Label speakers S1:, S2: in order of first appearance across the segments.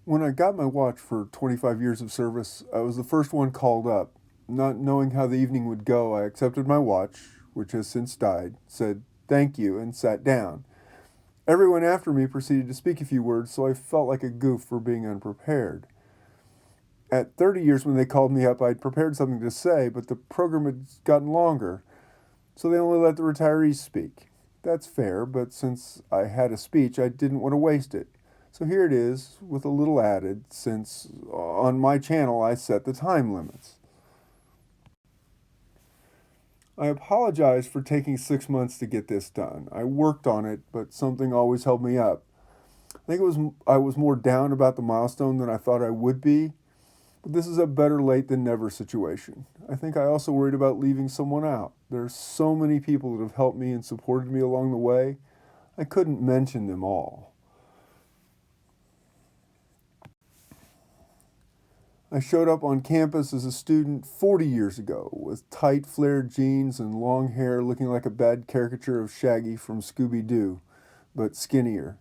S1: When I got my watch for 25 years of service, I was the first one called up. Not knowing how the evening would go, I accepted my watch, which has since died, said thank you, and sat down. Everyone after me proceeded to speak a few words, so I felt like a goof for being unprepared. At 30 years, when they called me up, I'd prepared something to say, but the program had gotten longer, so they only let the retirees speak. That's fair, but since I had a speech, I didn't want to waste it. So here it is, with a little added, since on my channel I set the time limits. I apologize for taking 6 months to get this done. I worked on it, but something always held me up. I was more down about the milestone than I thought I would be, but this is a better late than never situation. I think I also worried about leaving someone out. There are so many people that have helped me and supported me along the way. I couldn't mention them all. I showed up on campus as a student 40 years ago with tight flared jeans and long hair looking like a bad caricature of Shaggy from Scooby-Doo, but skinnier.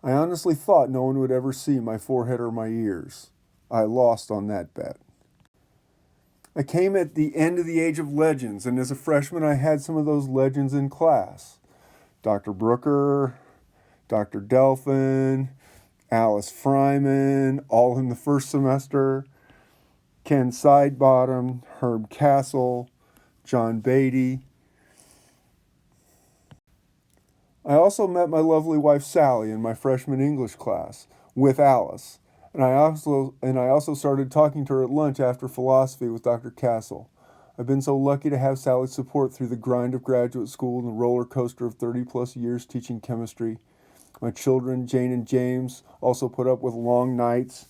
S1: I honestly thought no one would ever see my forehead or my ears. I lost on that bet. I came at the end of the age of legends, and as a freshman I had some of those legends in class. Dr. Brooker, Dr. Delphin, Alice Fryman, all in the first semester. Ken Sidebottom, Herb Castle, John Beatty. I also met my lovely wife Sally in my freshman English class with Alice, and I also started talking to her at lunch after philosophy with Dr. Castle. I've been so lucky to have Sally's support through the grind of graduate school and the roller coaster of 30 plus years teaching chemistry. My children, Jane and James, also put up with long nights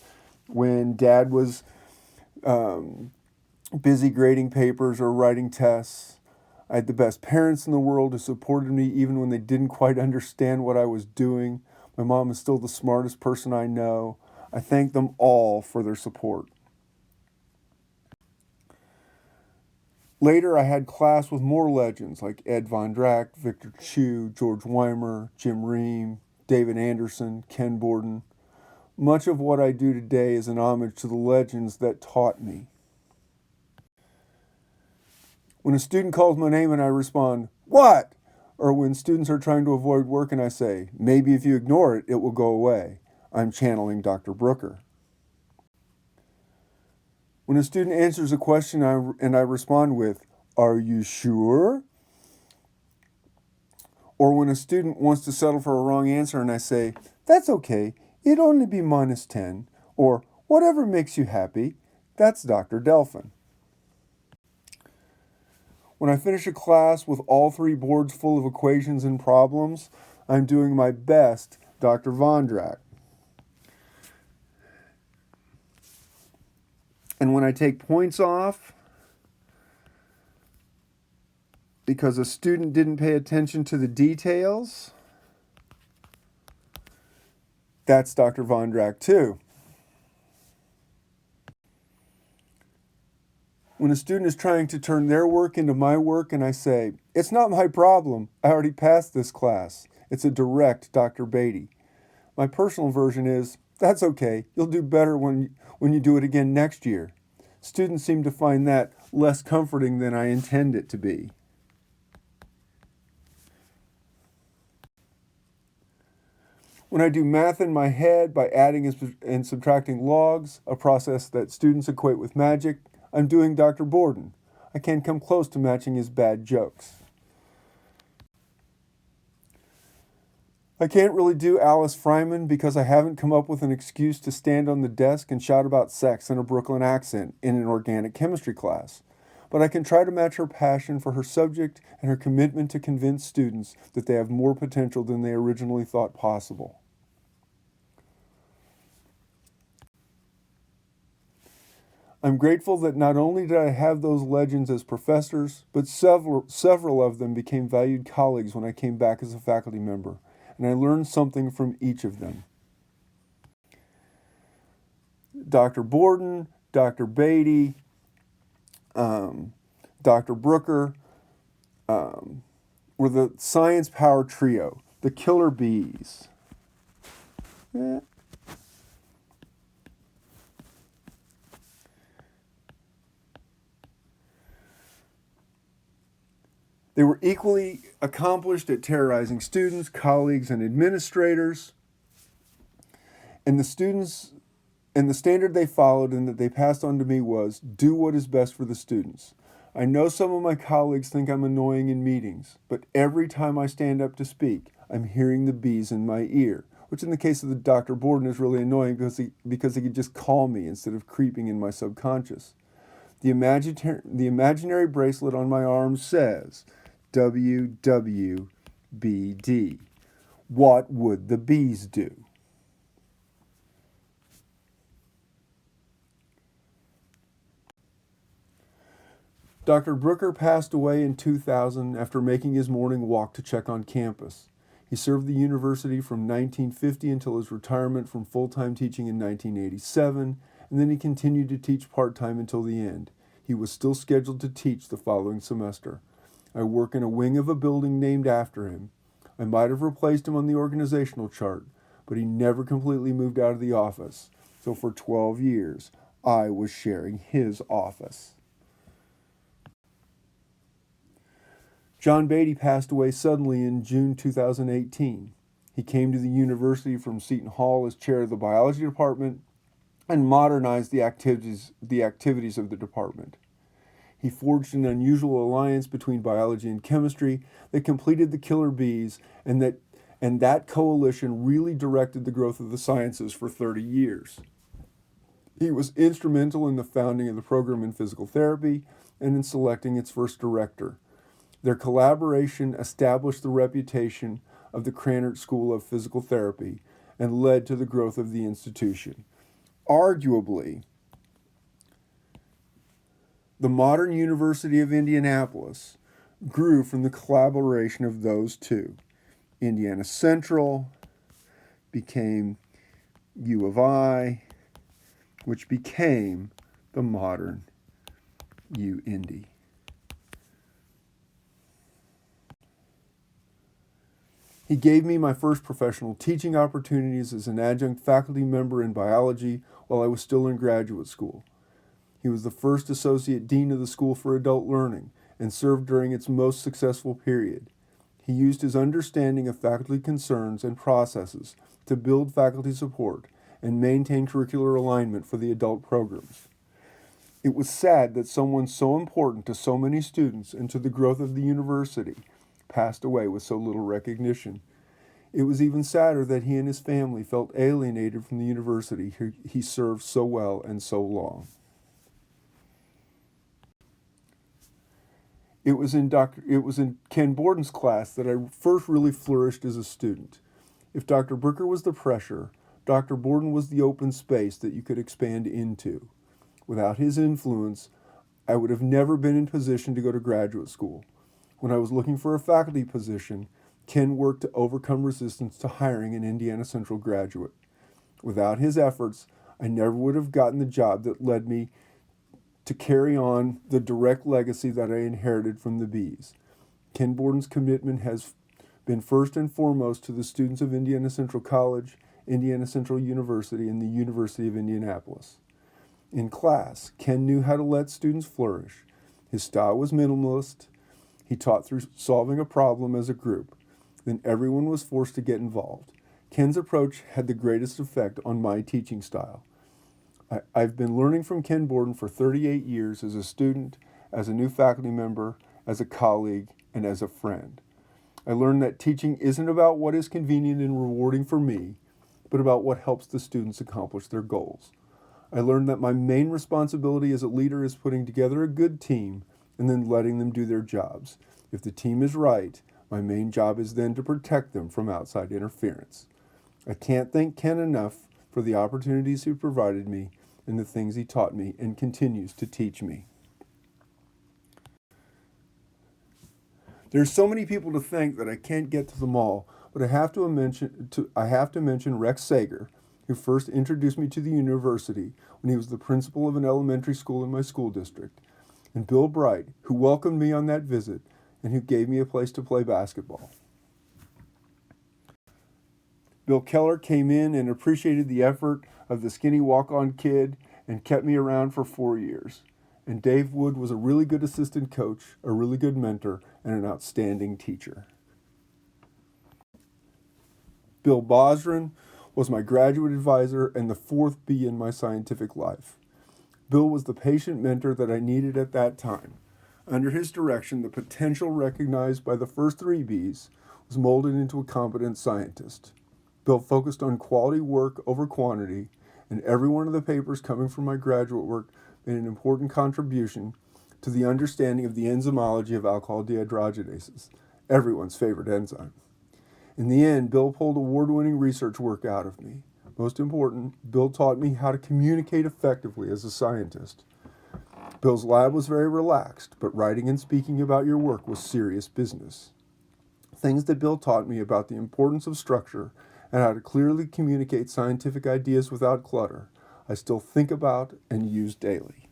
S1: when Dad was busy grading papers or writing tests. I had the best parents in the world who supported me even when they didn't quite understand what I was doing. My mom is still the smartest person I know. I thank them all for their support. Later, I had class with more legends like Ed Von Drack, Victor Chu, George Weimer, Jim Ream, David Anderson, Ken Borden. Much of what I do today is an homage to the legends that taught me. When a student calls my name and I respond, "What?" Or when students are trying to avoid work and I say, "Maybe if you ignore it, it will go away," I'm channeling Dr. Brooker. When a student answers a question and I respond with, "Are you sure?" Or when a student wants to settle for a wrong answer and I say, "That's okay, it'd only be -10, or "Whatever makes you happy," that's Dr. Delphin. When I finish a class with all 3 boards full of equations and problems, I'm doing my best Dr. Von Drack. And when I take points off because a student didn't pay attention to the details, that's Dr. Von Drack too. When a student is trying to turn their work into my work and I say, "It's not my problem, I already passed this class," it's a direct Dr. Beatty. My personal version is, "That's okay, you'll do better when you do it again next year." Students seem to find that less comforting than I intend it to be. When I do math in my head by adding and subtracting logs, a process that students equate with magic, I'm doing Dr. Borden. I can't come close to matching his bad jokes. I can't really do Alice Fryman because I haven't come up with an excuse to stand on the desk and shout about sex in a Brooklyn accent in an organic chemistry class. But I can try to match her passion for her subject and her commitment to convince students that they have more potential than they originally thought possible. I'm grateful that not only did I have those legends as professors, but several of them became valued colleagues when I came back as a faculty member, and I learned something from each of them. Dr. Borden, Dr. Beatty, Dr. Brooker were the science power trio, the killer bees. They were equally accomplished at terrorizing students, colleagues, and administrators. And the standard they followed and that they passed on to me was, do what is best for the students. I know some of my colleagues think I'm annoying in meetings, but every time I stand up to speak, I'm hearing the bees in my ear, which in the case of the Dr. Borden is really annoying because he could just call me instead of creeping in my subconscious. The imaginary bracelet on my arm says, WWBD. What would the bees do? Dr. Brooker passed away in 2000 after making his morning walk to check on campus. He served the university from 1950 until his retirement from full-time teaching in 1987, and then he continued to teach part-time until the end. He was still scheduled to teach the following semester. I work in a wing of a building named after him. I might have replaced him on the organizational chart, but he never completely moved out of the office. So for 12 years, I was sharing his office. John Beatty passed away suddenly in June 2018. He came to the university from Seton Hall as chair of the biology department and modernized the activities of the department. He forged an unusual alliance between biology and chemistry that completed the killer bees, and that coalition really directed the growth of the sciences for 30 years. He was instrumental in the founding of the program in physical therapy and in selecting its first director. Their collaboration established the reputation of the Krannert School of Physical Therapy and led to the growth of the institution. Arguably, the modern University of Indianapolis grew from the collaboration of those two. Indiana Central became U of I, which became the modern U-Indy. He gave me my first professional teaching opportunities as an adjunct faculty member in biology while I was still in graduate school. He was the first associate dean of the School for Adult Learning and served during its most successful period. He used his understanding of faculty concerns and processes to build faculty support and maintain curricular alignment for the adult programs. It was sad that someone so important to so many students and to the growth of the university passed away with so little recognition. It was even sadder that he and his family felt alienated from the university he served so well and so long. It was in Ken Borden's class that I first really flourished as a student. If Dr. Brooker was the pressure, Dr. Borden was the open space that you could expand into. Without his influence, I would have never been in position to go to graduate school. When I was looking for a faculty position, Ken worked to overcome resistance to hiring an Indiana Central graduate. Without his efforts, I never would have gotten the job that led me to carry on the direct legacy that I inherited from the bees. Ken Borden's commitment has been first and foremost to the students of Indiana Central College, Indiana Central University, and the University of Indianapolis. In class, Ken knew how to let students flourish. His style was minimalist. He taught through solving a problem as a group. Then everyone was forced to get involved. Ken's approach had the greatest effect on my teaching style. I've been learning from Ken Borden for 38 years as a student, as a new faculty member, as a colleague, and as a friend. I learned that teaching isn't about what is convenient and rewarding for me, but about what helps the students accomplish their goals. I learned that my main responsibility as a leader is putting together a good team and then letting them do their jobs. If the team is right, my main job is then to protect them from outside interference. I can't thank Ken enough for the opportunities he provided me and the things he taught me and continues to teach me. There's so many people to thank that I can't get to them all, but I have to mention Rex Sager, who first introduced me to the university when he was the principal of an elementary school in my school district, and Bill Bright, who welcomed me on that visit and who gave me a place to play basketball. Bill Keller came in and appreciated the effort of the skinny walk-on kid and kept me around for 4 years. And Dave Wood was a really good assistant coach, a really good mentor, and an outstanding teacher. Bill Borden was my graduate advisor and the fourth B in my scientific life. Bill was the patient mentor that I needed at that time. Under his direction, the potential recognized by the first three Bs was molded into a competent scientist. Bill focused on quality work over quantity, and every one of the papers coming from my graduate work made an important contribution to the understanding of the enzymology of alcohol dehydrogenases, everyone's favorite enzyme. In the end, Bill pulled award-winning research work out of me. Most important, Bill taught me how to communicate effectively as a scientist. Bill's lab was very relaxed, but writing and speaking about your work was serious business. Things that Bill taught me about the importance of structure and how to clearly communicate scientific ideas without clutter, I still think about and use daily.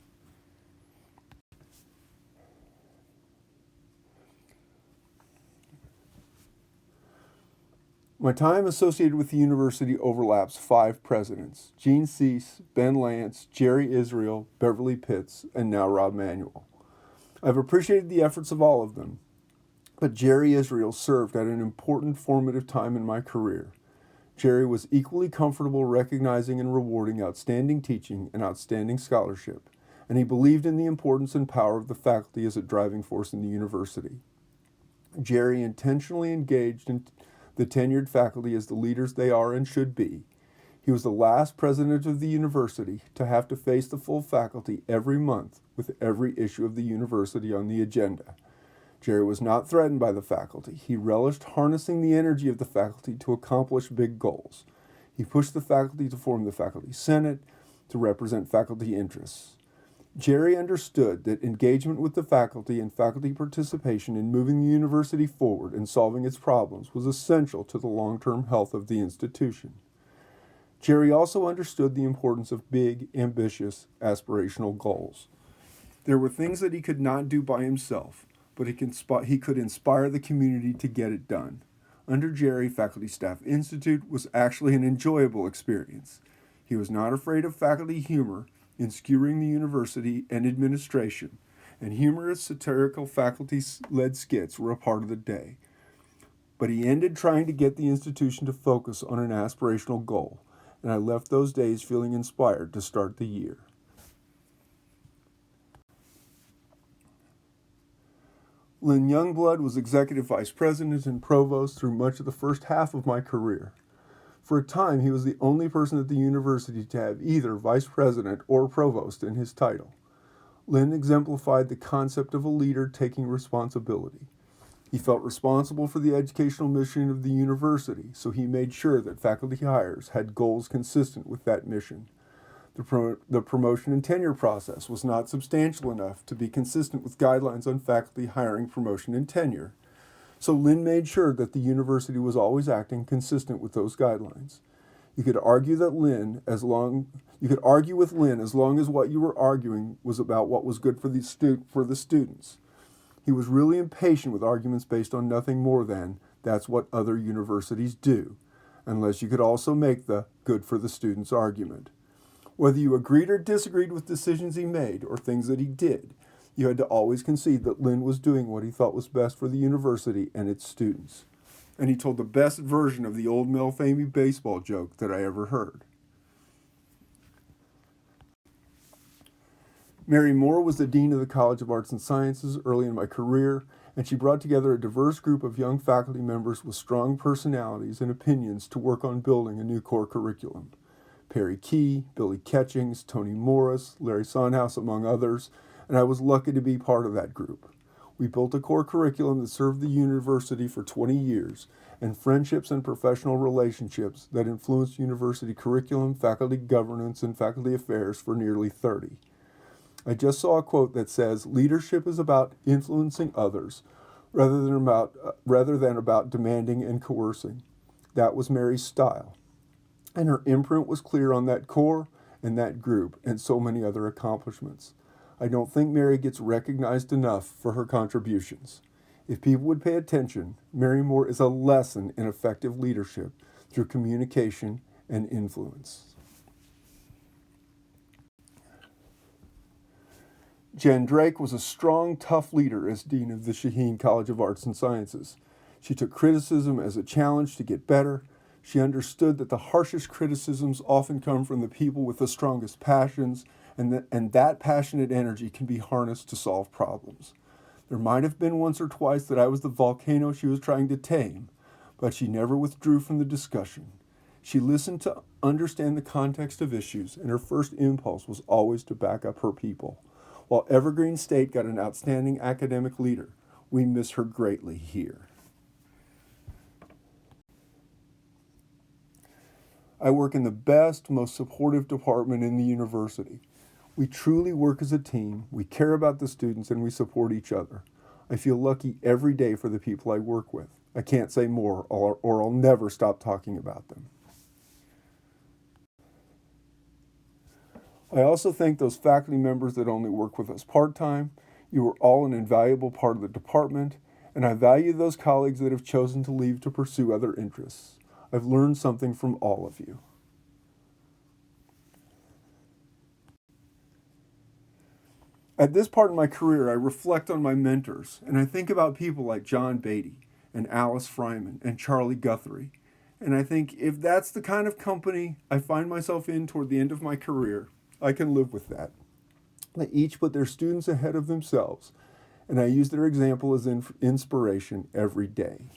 S1: My time associated with the university overlaps 5 presidents: Gene Cease, Ben Lance, Jerry Israel, Beverly Pitts, and now Rob Manuel. I've appreciated the efforts of all of them, but Jerry Israel served at an important formative time in my career. Jerry was equally comfortable recognizing and rewarding outstanding teaching and outstanding scholarship, and he believed in the importance and power of the faculty as a driving force in the university. Jerry intentionally engaged in the tenured faculty as the leaders they are and should be. He was the last president of the university to have to face the full faculty every month with every issue of the university on the agenda. Jerry was not threatened by the faculty. He relished harnessing the energy of the faculty to accomplish big goals. He pushed the faculty to form the faculty senate to represent faculty interests. Jerry understood that engagement with the faculty and faculty participation in moving the university forward and solving its problems was essential to the long-term health of the institution. Jerry also understood the importance of big, ambitious, aspirational goals. There were things that he could not do by himself, but he could inspire the community to get it done. Under Jerry, Faculty Staff Institute was actually an enjoyable experience. He was not afraid of faculty humor in skewering the university and administration, and humorous, satirical faculty-led skits were a part of the day. But he ended trying to get the institution to focus on an aspirational goal, and I left those days feeling inspired to start the year. Lynn Youngblood was executive vice president and provost through much of the first half of my career. For a time, he was the only person at the university to have either vice president or provost in his title. Lynn exemplified the concept of a leader taking responsibility. He felt responsible for the educational mission of the university, so he made sure that faculty hires had goals consistent with that mission. The promotion and tenure process was not substantial enough to be consistent with guidelines on faculty hiring, promotion, and tenure. So Lynn made sure that the university was always acting consistent with those guidelines. You could argue with Lynn as long as what you were arguing was about what was good for the students. He was really impatient with arguments based on nothing more than that's what other universities do, unless you could also make the good for the students argument. Whether you agreed or disagreed with decisions he made or things that he did, you had to always concede that Lynn was doing what he thought was best for the university and its students. And he told the best version of the old Mel Famey baseball joke that I ever heard. Mary Moore was the dean of the College of Arts and Sciences early in my career, and she brought together a diverse group of young faculty members with strong personalities and opinions to work on building a new core curriculum. Perry Key, Billy Ketchings, Tony Morris, Larry Sondhaus, among others, and I was lucky to be part of that group. We built a core curriculum that served the university for 20 years, and friendships and professional relationships that influenced university curriculum, faculty governance, and faculty affairs for nearly 30. I just saw a quote that says, "Leadership is about influencing others, rather than about demanding and coercing." That was Mary's style, and her imprint was clear on that core and that group and so many other accomplishments. I don't think Mary gets recognized enough for her contributions. If people would pay attention, Mary Moore is a lesson in effective leadership through communication and influence. Jen Drake was a strong, tough leader as Dean of the Shaheen College of Arts and Sciences. She took criticism as a challenge to get better. She understood that the harshest criticisms often come from the people with the strongest passions, and that passionate energy can be harnessed to solve problems. There might have been once or twice that I was the volcano she was trying to tame, but she never withdrew from the discussion. She listened to understand the context of issues, and her first impulse was always to back up her people. While Evergreen State got an outstanding academic leader, we miss her greatly here. I work in the best, most supportive department in the university. We truly work as a team, we care about the students, and we support each other. I feel lucky every day for the people I work with. I can't say more, or I'll never stop talking about them. I also thank those faculty members that only work with us part-time. You are all an invaluable part of the department, and I value those colleagues that have chosen to leave to pursue other interests. I've learned something from all of you. At this part in my career, I reflect on my mentors, and I think about people like John Beatty and Alice Fryman and Charlie Guthrie. And I think if that's the kind of company I find myself in toward the end of my career, I can live with that. They each put their students ahead of themselves, and I use their example as inspiration every day.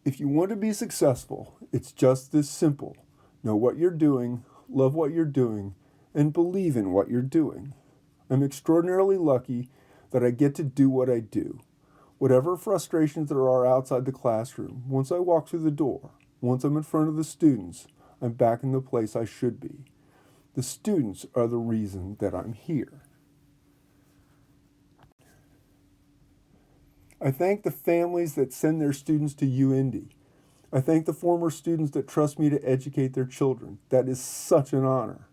S1: If you want to be successful, it's just this simple. Know what you're doing, love what you're doing, and believe in what you're doing. I'm extraordinarily lucky that I get to do what I do. Whatever frustrations there are outside the classroom, once I walk through the door, once I'm in front of the students, I'm back in the place I should be. The students are the reason that I'm here. I thank the families that send their students to UIndy. I thank the former students that trust me to educate their children. That is such an honor.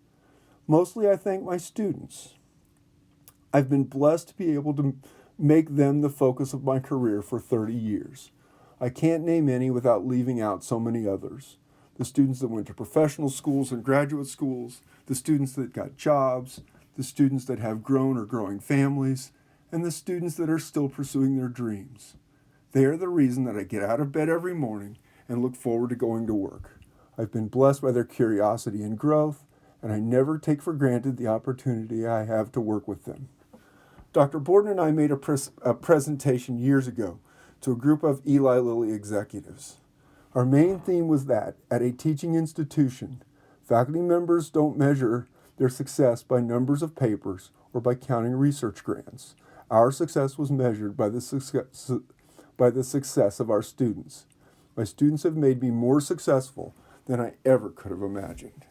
S1: Mostly I thank my students. I've been blessed to be able to make them the focus of my career for 30 years. I can't name any without leaving out so many others. The students that went to professional schools and graduate schools, the students that got jobs, the students that have grown or growing families, and the students that are still pursuing their dreams. They are the reason that I get out of bed every morning and look forward to going to work. I've been blessed by their curiosity and growth, and I never take for granted the opportunity I have to work with them. Dr. Borden and I made a presentation years ago to a group of Eli Lilly executives. Our main theme was that, at a teaching institution, faculty members don't measure their success by numbers of papers or by counting research grants. Our success was measured by the success of our students. My students have made me more successful than I ever could have imagined.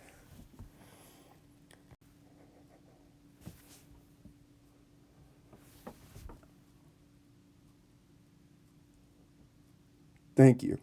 S1: Thank you.